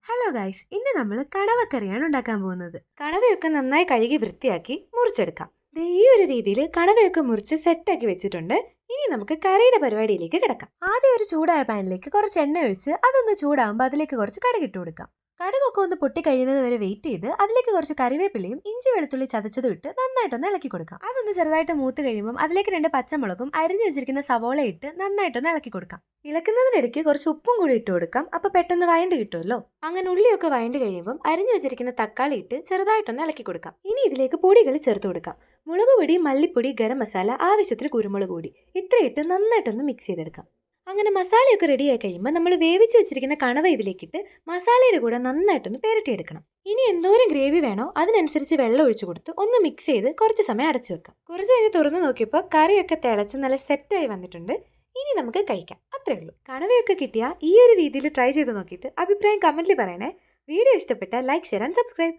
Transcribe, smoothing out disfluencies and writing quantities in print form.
Hello guys, ഇന്ന് നമ്മൾ കണവക്കറിയാണ് ഉണ്ടാക്കാൻ പോകുന്നത്. കണവയൊക്കെ നന്നായി കഴുകി വൃത്തിയാക്കി മുറിച്ചെടുക്കാം. ഈ ഒരു രീതിയിൽ കണവയൊക്കെ മുറിച്ച് സെറ്റാക്കി വെച്ചിട്ടുണ്ട്. ഇനി നമുക്ക് കറിയുടെ പരിപാടിയിലേക്ക് കിടക്കാം. ആദ്യം ഒരു ചൂടായ പാനിലേക്ക് കുറച്ച് എണ്ണ ഒഴിച്ച് അതൊന്ന് ചൂടാകുമ്പോൾ അതിലേക്ക് കുറച്ച് കടുക് ഇട്ട് കൊടുക്കാം. കടുകൊക്കെ ഒന്ന് പൊട്ടി കഴിയുന്നത് വരെ വെയിറ്റ് ചെയ്ത് അതിലേക്ക് കുറച്ച് കറിവേപ്പിലയും ഇഞ്ചി വെളുത്തുള്ളി ചതച്ചതും ഇട്ട് നന്നായിട്ടൊന്ന് ഇളക്കി കൊടുക്കാം. അതൊന്ന് ചെറുതായിട്ട് മൂത്ത് കഴിയുമ്പോൾ അതിലേക്ക് 2 പച്ചമുളകും അരിഞ്ഞു വെച്ചിരിക്കുന്ന സവോള ഇട്ട് നന്നായിട്ടൊന്ന് ഇളക്കി കൊടുക്കാം. ഇളക്കുന്നതിനിടയ്ക്ക് കുറച്ച് ഉപ്പും കൂടി ഇട്ട് കൊടുക്കാം. അപ്പോൾ പെട്ടെന്ന് വഴണ്ട് കിട്ടുമല്ലോ. അങ്ങനെ ഉള്ളിയൊക്കെ വഴണ്ട് കഴിയുമ്പോൾ അരിഞ്ഞു വെച്ചിരിക്കുന്ന തക്കാളി ഇട്ട് ചെറുതായിട്ടൊന്ന് ഇളക്കി കൊടുക്കാം. ഇനി ഇതിലേക്ക് പൊടികൾ ചേർത്ത് കൊടുക്കാം. മുളക് പൊടി, മല്ലിപ്പൊടി, ഗരം മസാല, ആവശ്യത്തിന് കുരുമുളക് പൊടി ഇത്രയിട്ട് നന്നായിട്ടൊന്ന് മിക്സ് ചെയ്തെടുക്കാം. അങ്ങനെ മസാലയൊക്കെ റെഡിയായി കഴിയുമ്പോൾ നമ്മൾ വേവിച്ച് വെച്ചിരിക്കുന്ന കണവ ഇതിലേക്കിട്ട് മസാലയുടെ കൂടെ നന്നായിട്ടൊന്ന് പെരട്ടിയെടുക്കണം. ഇനി എന്തോരം ഗ്രേവി വേണോ അതിനനുസരിച്ച് വെള്ളം ഒഴിച്ചു കൊടുത്ത് ഒന്ന് മിക്സ് ചെയ്ത് കുറച്ച് സമയം അടച്ചു വെക്കാം. കുറച്ച് കഴിഞ്ഞ് തുറന്നു നോക്കിയപ്പോൾ കറിയൊക്കെ തിളച്ച് നല്ല സെറ്റായി വന്നിട്ടുണ്ട്. ഇനി നമുക്ക് കഴിക്കാം. അത്രേ ഉള്ളൂ. കണവയൊക്കെ കിട്ടിയാൽ ഈ ഒരു രീതിയിൽ ട്രൈ ചെയ്ത് നോക്കിയിട്ട് അഭിപ്രായം കമന്റിൽ പറയണേ. വീഡിയോ ഇഷ്ടപ്പെട്ടാൽ ലൈക്ക്, ഷെയർ ആൻഡ് സബ്സ്ക്രൈബ്.